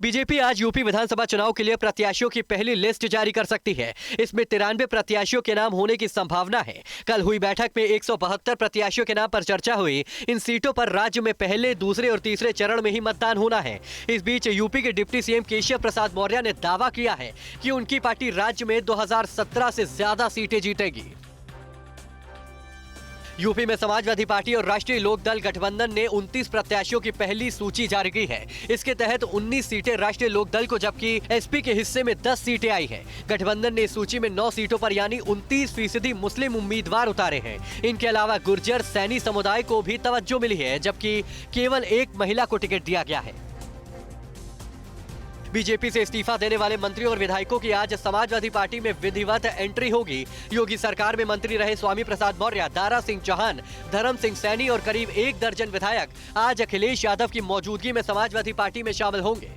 BJP आज UP विधानसभा चुनाव के लिए प्रत्याशियों की पहली लिस्ट जारी कर सकती है। इसमें 93 प्रत्याशियों के नाम होने की संभावना है। कल हुई बैठक में 172 प्रत्याशियों के नाम पर चर्चा हुई। इन सीटों पर राज्य में पहले, दूसरे और तीसरे चरण में ही मतदान होना है। इस बीच यूपी के डिप्टी सीएम केशव प्रसाद मौर्य ने दावा किया है कि उनकी पार्टी राज्य में 2017 से ज्यादा सीटें जीतेगी। यूपी में समाजवादी पार्टी और राष्ट्रीय लोकदल गठबंधन ने 29 प्रत्याशियों की पहली सूची जारी की है। इसके तहत 19 सीटें राष्ट्रीय लोकदल को, जबकि एसपी के हिस्से में 10 सीटें आई हैं। गठबंधन ने इस सूची में 9 सीटों पर यानी 29% मुस्लिम उम्मीदवार उतारे हैं। इनके अलावा गुर्जर, सैनी समुदाय को भी तवज्जो मिली है, जबकि केवल एक महिला को टिकट दिया गया है। बीजेपी से इस्तीफा देने वाले मंत्रियों और विधायकों की आज समाजवादी पार्टी में विधिवत एंट्री होगी। योगी सरकार में मंत्री रहे स्वामी प्रसाद मौर्य, दारा सिंह चौहान, धर्म सिंह सैनी और करीब 1 दर्जन विधायक आज अखिलेश यादव की मौजूदगी में समाजवादी पार्टी में शामिल होंगे।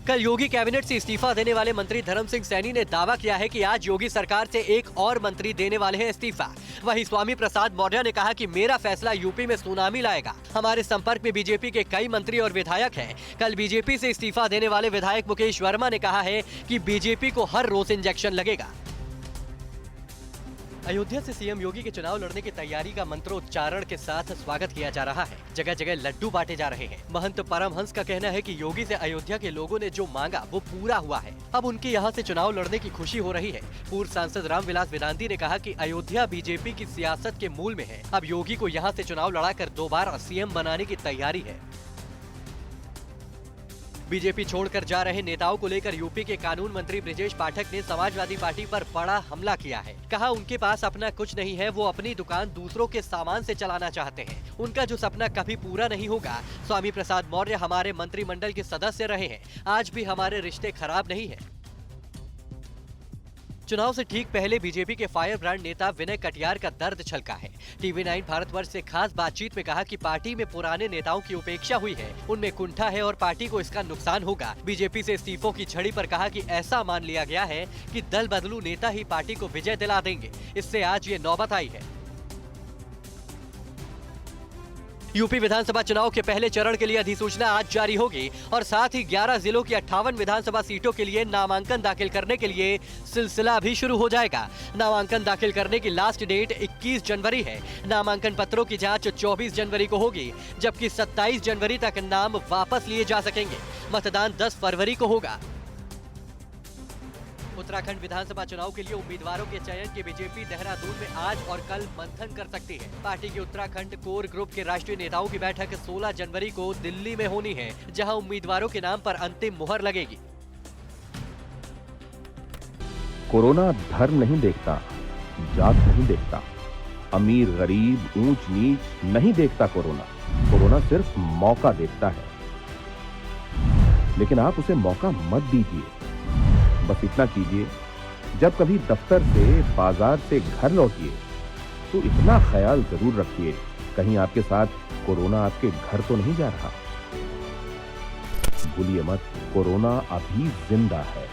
कल योगी कैबिनेट से इस्तीफा देने वाले मंत्री धर्म सिंह सैनी ने दावा किया है कि आज योगी सरकार से एक और मंत्री देने वाले हैं इस्तीफा। वहीं स्वामी प्रसाद मौर्य ने कहा कि मेरा फैसला यूपी में सुनामी लाएगा। हमारे संपर्क में बीजेपी के कई मंत्री और विधायक हैं। कल बीजेपी से इस्तीफा देने वाले विधायक मुकेश वर्मा ने कहा है कि बीजेपी को हर रोज इंजेक्शन लगेगा। अयोध्या से सीएम योगी के चुनाव लड़ने की तैयारी का मंत्रोच्चारण के साथ स्वागत किया जा रहा है। जगह जगह लड्डू बांटे जा रहे हैं। महंत परमहंस का कहना है कि योगी से अयोध्या के लोगों ने जो मांगा वो पूरा हुआ है। अब उनके यहाँ से चुनाव लड़ने की खुशी हो रही है। पूर्व सांसद रामविलास वेदांती ने कहा कि अयोध्या बीजेपी की सियासत के मूल में है। अब योगी को यहाँ से चुनाव लड़ाकर दोबारा सीएम बनाने की तैयारी है। बीजेपी छोड़कर जा रहे नेताओं को लेकर यूपी के कानून मंत्री ब्रिजेश पाठक ने समाजवादी पार्टी पर बड़ा हमला किया है। कहा उनके पास अपना कुछ नहीं है, वो अपनी दुकान दूसरों के सामान से चलाना चाहते हैं। उनका जो सपना कभी पूरा नहीं होगा। स्वामी प्रसाद मौर्य हमारे मंत्रिमंडल के सदस्य रहे हैं, आज भी हमारे रिश्ते खराब नहीं है। चुनाव से ठीक पहले बीजेपी के फायर ब्रांड नेता विनय कटियार का दर्द छलका है। TV9 भारतवर्ष से खास बातचीत में कहा कि पार्टी में पुराने नेताओं की उपेक्षा हुई है, उनमें कुंठा है और पार्टी को इसका नुकसान होगा। बीजेपी से इस्तीफों की झड़ी पर कहा कि ऐसा मान लिया गया है कि दल बदलू नेता ही पार्टी को विजय दिला देंगे। इससे आज ये नौबत आई है। यूपी विधानसभा चुनाव के पहले चरण के लिए अधिसूचना आज जारी होगी और साथ ही 11 जिलों की 58 विधानसभा सीटों के लिए नामांकन दाखिल करने के लिए सिलसिला भी शुरू हो जाएगा। नामांकन दाखिल करने की लास्ट डेट 21 जनवरी है। नामांकन पत्रों की जांच 24 जनवरी को होगी, जबकि 27 जनवरी तक नाम वापस लिए जा सकेंगे। मतदान 10 फरवरी को होगा। उत्तराखंड विधानसभा चुनाव के लिए उम्मीदवारों के चयन की बीजेपी देहरादून में आज और कल मंथन कर सकती है। पार्टी के उत्तराखंड कोर ग्रुप के राष्ट्रीय नेताओं की बैठक 16 जनवरी को दिल्ली में होनी है, जहां उम्मीदवारों के नाम पर अंतिम मुहर लगेगी। कोरोना धर्म नहीं देखता, जात नहीं देखता, अमीर गरीब ऊंच नीच नहीं देखता। कोरोना सिर्फ मौका देखता है, लेकिन आप उसे मौका मत दीजिए। बस इतना कीजिए, जब कभी दफ्तर से, बाजार से घर लौटिए तो इतना ख्याल जरूर रखिए, कहीं आपके साथ कोरोना आपके घर तो नहीं जा रहा। भूलिए मत, कोरोना अभी जिंदा है।